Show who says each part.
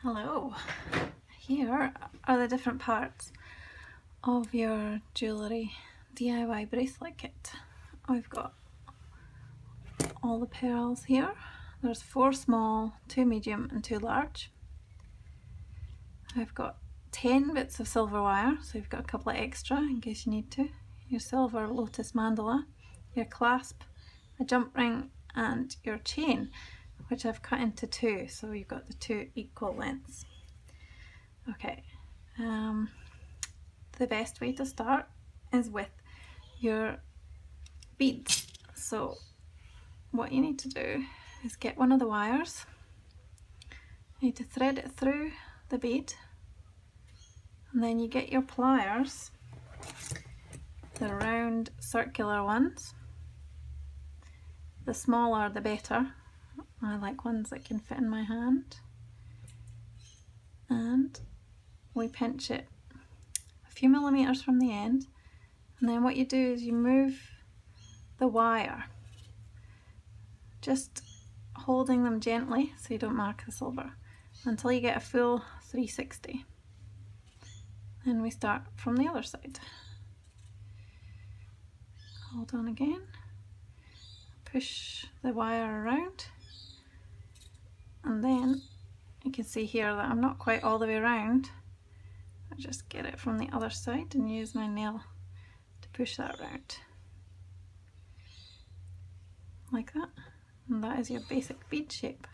Speaker 1: Hello, here are the different parts of your jewellery DIY bracelet kit. I've got all the pearls here. There's 4 small, 2 medium and 2 large. I've got 10 bits of silver wire, so you've got a couple of extra in case you need to. Your silver lotus mandala, your clasp, a jump ring and your chain, which I've cut into 2, so you've got the 2 equal lengths. Okay, the best way to start is with your beads. So what you need to do is get one of the wires, you need to thread it through the bead, and then you get your pliers, the round circular ones. The smaller the better. I like ones that can fit in my hand. And we pinch it a few millimeters from the end, and then what you do is you move the wire, just holding them gently so you don't mark the silver, until you get a full 360. Then we start from the other side. Hold on again, push the wire around, and then you can see here that I'm not quite all the way around. I just get it from the other side and use my nail to push that around. Like that. And that is your basic bead shape.